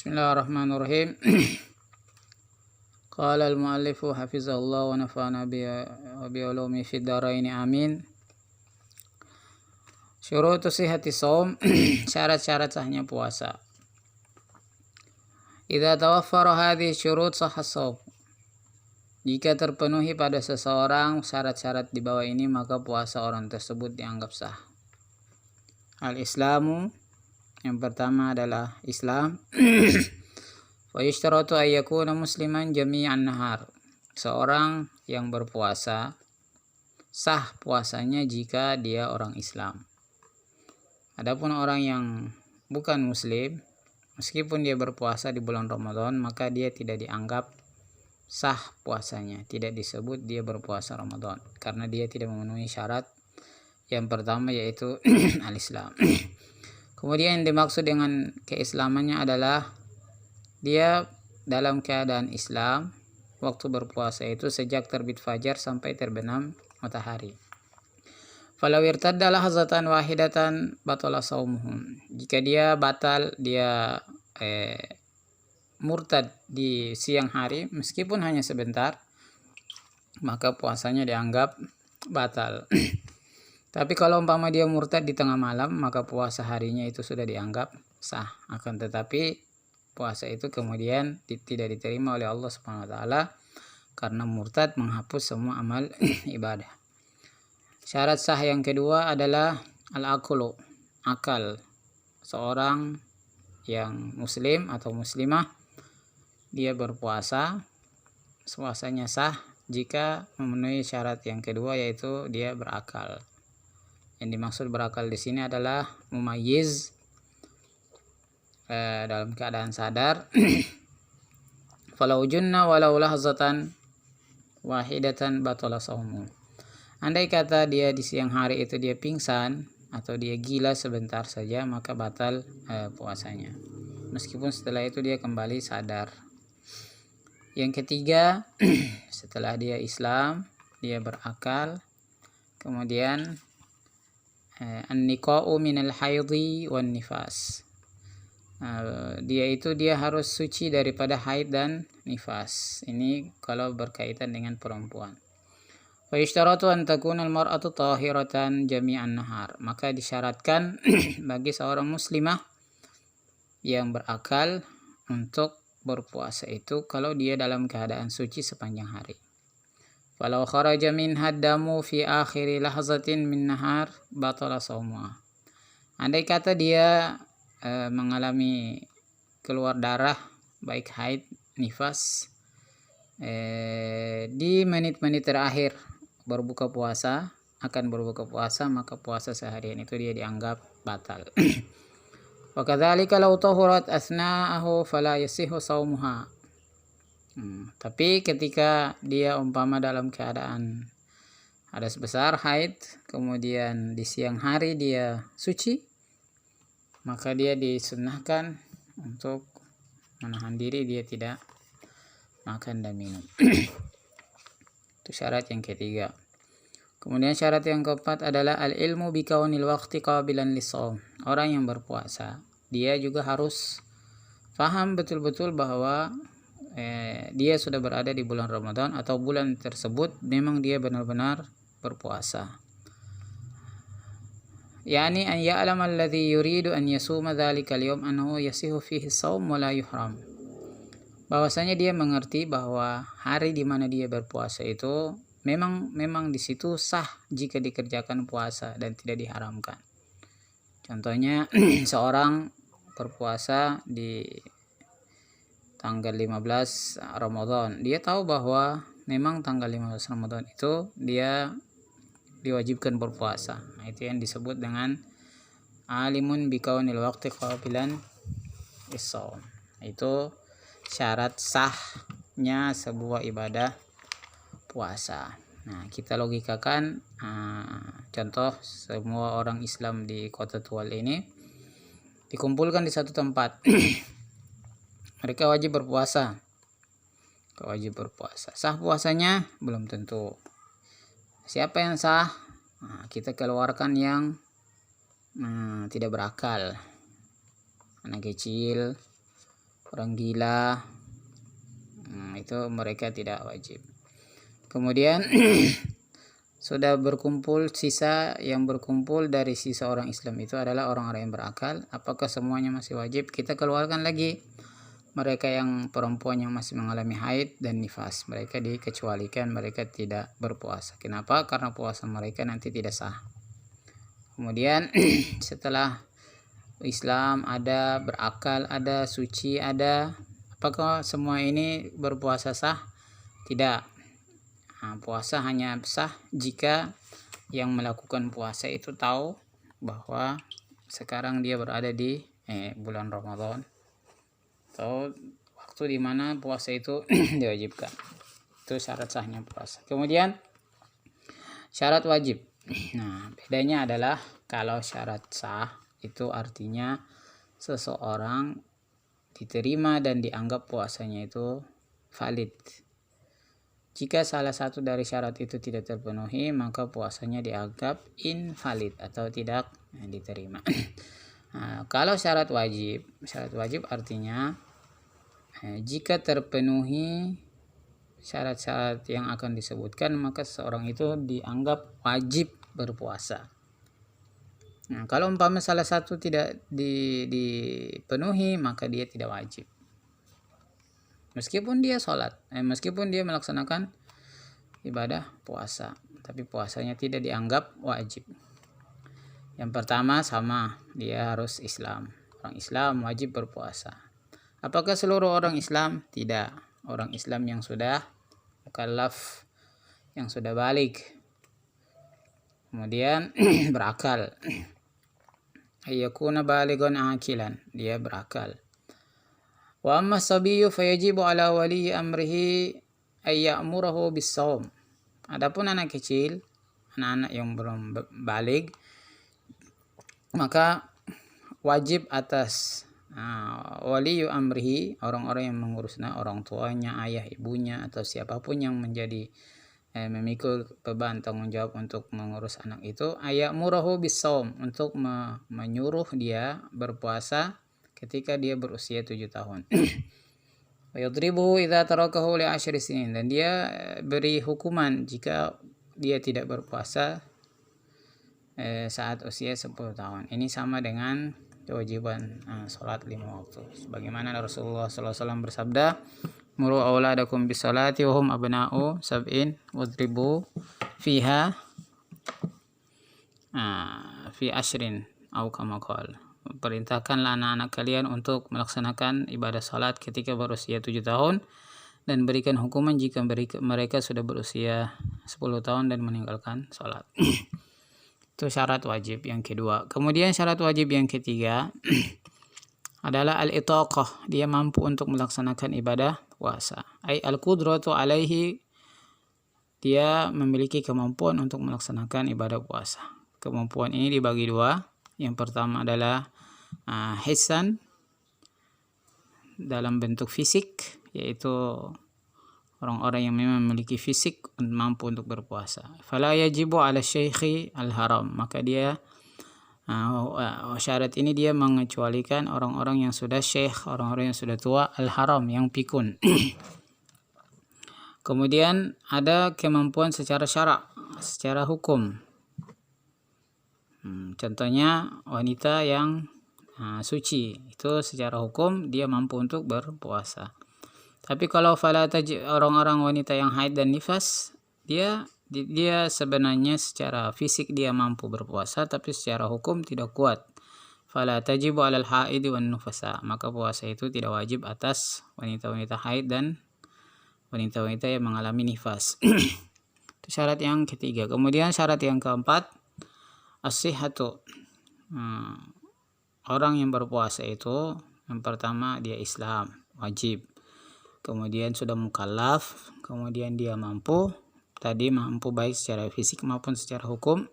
Bismillahirrahmanirrahim. Qala al-muallifu hafizahullah wa nafa'ana bi ulumi fid dharain amin. Syurutu sihhati shaum, syarat-syarat sahnya puasa. Idza tawaffara hadhihi syurut sahha shaum. Jika terpenuhi pada seseorang syarat-syarat di bawah ini, maka puasa orang tersebut dianggap sah. Al-Islamu, yang pertama adalah Islam. Wa yushtaratu ay yakuna musliman jami'an nahar. Seorang yang berpuasa sah puasanya jika dia orang Islam. Adapun orang yang bukan muslim, meskipun dia berpuasa di bulan Ramadan, maka dia tidak dianggap sah puasanya, tidak disebut dia berpuasa Ramadan karena dia tidak memenuhi syarat yang pertama, yaitu al-Islam. Kemudian yang dimaksud dengan keislamannya adalah dia dalam keadaan Islam waktu berpuasa itu sejak terbit fajar sampai terbenam matahari. Falau irtadda lahzatan wahidatan batala shaumuhum. Jika dia batal, dia murtad di siang hari meskipun hanya sebentar, maka puasanya dianggap batal. Tapi kalau umpama dia murtad di tengah malam, maka puasa harinya itu sudah dianggap sah. Akan tetapi puasa itu kemudian tidak diterima oleh Allah Subhanahu wa taala karena murtad menghapus semua amal ibadah. Syarat sah yang kedua adalah al-aqlu, akal. Seorang yang muslim atau muslimah dia berpuasa, puasanya sah jika memenuhi syarat yang kedua, yaitu dia berakal. Yang dimaksud berakal di sini adalah mumayyiz, dalam keadaan sadar. Falau junna walau lahzatan wahidatan batala shaumu. Andai kata dia di siang hari itu dia pingsan atau dia gila sebentar saja, maka batal puasanya. Meskipun setelah itu dia kembali sadar. Yang ketiga, setelah dia Islam, dia berakal, kemudian an-niqa'u minal haidhi wan nifas. Dia harus suci daripada haid dan nifas. Ini kalau berkaitan dengan perempuan. Wa yushtaratu an takuna al-mar'atu tahiratan jami'an nahar. Maka disyaratkan bagi seorang muslimah yang berakal untuk berpuasa itu kalau dia dalam keadaan suci sepanjang hari. Walau kharaja min haddamu fi akhiri lahzatin min nahar batala shaumuha. Andai kata dia mengalami keluar darah baik haid nifas di menit-menit terakhir akan berbuka puasa, maka puasa seharian itu dia dianggap batal. Wa kadzalika law tahurat asna'ahu fala yasihhu shaumuha. Tapi ketika dia umpama dalam keadaan hadas besar haid, kemudian di siang hari dia suci, maka dia disunnahkan untuk menahan diri, dia tidak makan dan minum. Itu syarat yang ketiga. Kemudian syarat yang keempat adalah al-ilmu bi kaunil waqti qabilan lis-shaum. Orang yang berpuasa, dia juga harus paham betul-betul bahwa dia sudah berada di bulan Ramadan atau bulan tersebut memang dia benar-benar berpuasa. Yani an ya'lam alladhi yuridu an yasuma dhalika al-yawm annahu yasihu fihi shaum wa la yuhram. Bahwasanya dia mengerti bahwa hari di mana dia berpuasa itu memang di situ sah jika dikerjakan puasa dan tidak diharamkan. Contohnya seorang berpuasa di tanggal 15 Ramadan. Dia tahu bahwa memang tanggal 15 Ramadan itu dia diwajibkan berpuasa. Nah, itu yang disebut dengan alimun bikaunil waqti qabilan lis-shaum. Itu syarat sahnya sebuah ibadah puasa. Nah, kita logikakan contoh semua orang Islam di Kota Tual ini dikumpulkan di satu tempat. Mereka wajib berpuasa. Sah puasanya belum tentu. Siapa yang sah? Nah, kita keluarkan yang tidak berakal. Anak kecil orang gila, itu mereka tidak wajib. Kemudian sudah berkumpul, sisa yang berkumpul dari sisa orang Islam itu adalah orang-orang yang berakal. Apakah semuanya masih wajib? Kita keluarkan lagi mereka yang perempuan yang masih mengalami haid dan nifas. Mereka dikecualikan, mereka tidak berpuasa. Kenapa? Karena puasa mereka nanti tidak sah. Kemudian setelah Islam ada, berakal ada, suci ada, apakah semua ini berpuasa sah? Tidak. Puasa hanya sah jika yang melakukan puasa itu tahu bahwa sekarang dia berada di bulan Ramadan, atau waktu dimana puasa itu diwajibkan. Itu syarat sahnya puasa. Kemudian syarat wajib. Nah, bedanya adalah kalau syarat sah itu artinya seseorang diterima dan dianggap puasanya itu valid. Jika salah satu dari syarat itu tidak terpenuhi, maka puasanya dianggap invalid atau tidak diterima. Nah, kalau syarat wajib artinya jika terpenuhi syarat-syarat yang akan disebutkan, maka seorang itu dianggap wajib berpuasa. Nah, kalau umpama salah satu tidak dipenuhi, maka dia tidak wajib. Meskipun dia sholat, meskipun dia melaksanakan ibadah puasa, tapi puasanya tidak dianggap wajib. Yang pertama sama, dia harus Islam. Orang Islam wajib berpuasa. Apakah seluruh orang Islam? Tidak. Orang Islam yang sudah mukallaf, yang sudah balik, kemudian berakal. Ayyakuna baligon akilan, dia berakal. Wa amma sabiyyu fayajibu ala wali amrihi ay ya'murahu bis-shaum. Adapun anak kecil, anak-anak yang belum balig, maka wajib atas wali amrihi, orang-orang yang mengurusnya, orang tuanya, ayah, ibunya, atau siapapun yang menjadi memikul beban tanggung jawab untuk mengurus anak itu, ay ya'murahu bis-shaum, untuk menyuruh dia berpuasa ketika dia berusia 7 tahun. Wa yadribuhu idza tarakahu li 10 sinin, dan dia beri hukuman jika dia tidak berpuasa saat usia 10 tahun. Ini sama dengan kewajiban salat 5 waktu. Sebagaimana Rasulullah SAW bersabda, "Muru auladakum bis salati wa hum abna'u sab'in wadribu fiha fi ashrin au kama qala." Perintahkanlah anak-anak kalian untuk melaksanakan ibadah salat ketika berusia 7 tahun dan berikan hukuman jika mereka sudah berusia 10 tahun dan meninggalkan salat. Itu syarat wajib yang kedua. Kemudian syarat wajib yang ketiga adalah al-itaqah, dia mampu untuk melaksanakan ibadah puasa. Ai al-qudratu alaihi, dia memiliki kemampuan untuk melaksanakan ibadah puasa. Kemampuan ini dibagi dua. Yang pertama adalah hisan, dalam bentuk fisik, yaitu orang-orang yang memang memiliki fisik mampu untuk berpuasa. Fala yajibu ala syekhi al-haram, maka dia syarat ini dia mengecualikan orang-orang yang sudah syekh, orang-orang yang sudah tua, al-haram, yang pikun. Kemudian ada kemampuan secara syarak, secara hukum. Contohnya wanita yang suci, itu secara hukum dia mampu untuk berpuasa. Tapi kalau orang-orang wanita yang haid dan nifas, dia sebenarnya secara fisik dia mampu berpuasa, tapi secara hukum tidak kuat. Fala tajibu 'alal haid wan nufasa, maka puasa itu tidak wajib atas wanita-wanita haid dan wanita-wanita yang mengalami nifas. Itu syarat yang ketiga. Kemudian syarat yang keempat, as-sihhatu. Orang yang berpuasa itu yang pertama dia Islam, wajib. Kemudian sudah mukallaf, kemudian dia mampu baik secara fisik maupun secara hukum.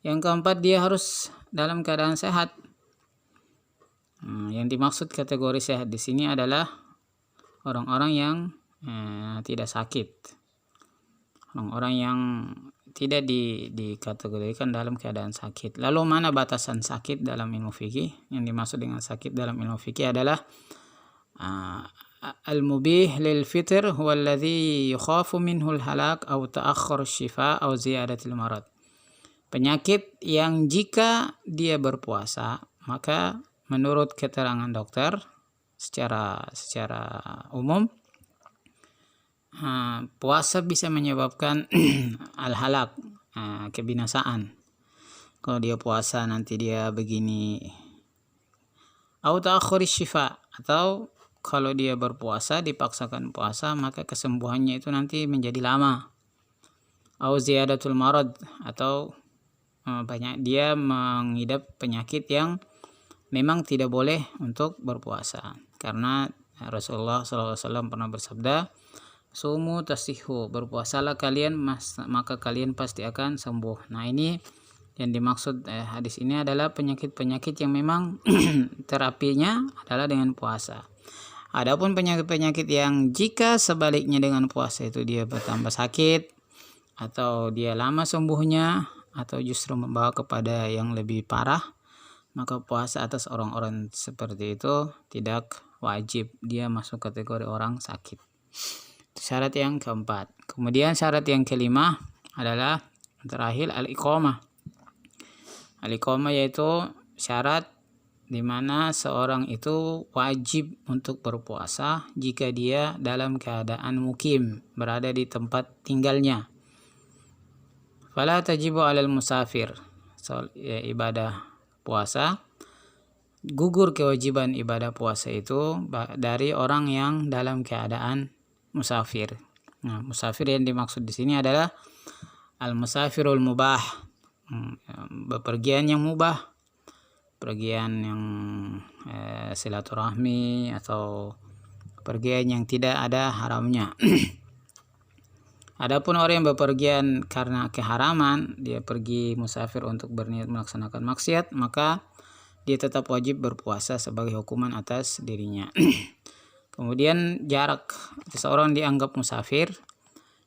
Yang keempat, dia harus dalam keadaan sehat. Yang dimaksud kategori sehat di sini adalah orang-orang yang tidak sakit, orang-orang yang tidak dikategorikan dalam keadaan sakit. Lalu mana batasan sakit dalam ilmu fikih? Yang dimaksud dengan sakit dalam ilmu fikih adalah Al-mubih lil fitr huwa alladhi yukhafu minhu al-halak aw ta'akhkhur asy-syifa aw ziyadatul marad. Penyakit yang jika dia berpuasa, maka menurut keterangan dokter secara umum puasa bisa menyebabkan al-halak, kebinasaan. Kalau dia puasa nanti dia begini, au ta'akhkhur asy-syifa, atau kalau dia berpuasa dipaksakan puasa maka kesembuhannya itu nanti menjadi lama. Au ziyadatul marad, atau banyak dia mengidap penyakit yang memang tidak boleh untuk berpuasa. Karena Rasulullah SAW pernah bersabda, sumu tasihu, berpuasalah kalian maka kalian pasti akan sembuh. Nah, ini yang dimaksud hadis ini adalah penyakit-penyakit yang memang terapinya adalah dengan puasa. Adapun penyakit-penyakit yang jika sebaliknya dengan puasa itu dia bertambah sakit, atau dia lama sembuhnya, atau justru membawa kepada yang lebih parah, maka puasa atas orang-orang seperti itu tidak wajib, dia masuk kategori orang sakit. Syarat yang keempat. Kemudian syarat yang kelima adalah terakhir al-iqamah. Al-iqamah yaitu syarat di mana seorang itu wajib untuk berpuasa jika dia dalam keadaan mukim, berada di tempat tinggalnya. Fala tajibu 'alal musafir. Ibadah puasa, gugur kewajiban ibadah puasa itu dari orang yang dalam keadaan musafir. Nah, musafir yang dimaksud di sini adalah al-musafirul mubah, bepergian yang mubah, pergian yang silaturahmi atau pergian yang tidak ada haramnya. Adapun orang yang bepergian karena keharaman, dia pergi musafir untuk berniat melaksanakan maksiat, maka dia tetap wajib berpuasa sebagai hukuman atas dirinya. Kemudian jarak seseorang dianggap musafir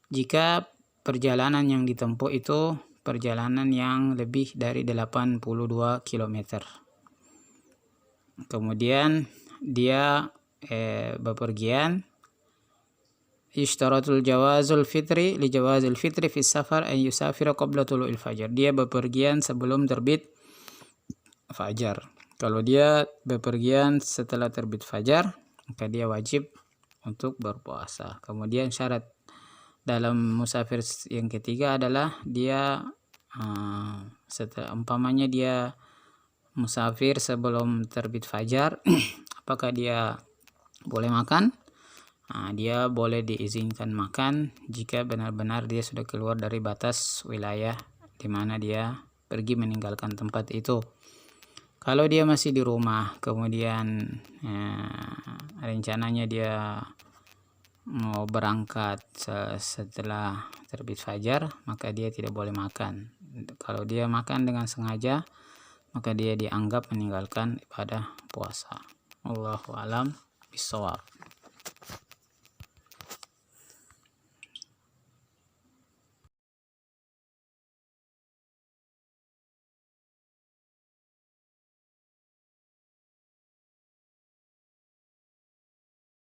jika perjalanan yang ditempuh itu perjalanan yang lebih dari 82 km. Kemudian dia bepergian, ishtaratul jawazul fitri li jawazil fitri fi safar an yusafira qabla tulu'il fajar. Dia bepergian sebelum terbit fajar. Kalau dia bepergian setelah terbit fajar, maka dia wajib untuk berpuasa. Kemudian syarat dalam musafir yang ketiga adalah dia setelah umpamanya dia musafir sebelum terbit fajar, apakah dia boleh makan? Dia boleh diizinkan makan jika benar-benar dia sudah keluar dari batas wilayah di mana dia pergi meninggalkan tempat itu. Kalau dia masih di rumah, kemudian rencananya dia mau berangkat setelah terbit fajar, maka dia tidak boleh makan. Kalau dia makan dengan sengaja, maka dia dianggap meninggalkan ibadah puasa. Allahu a'lam bishawab.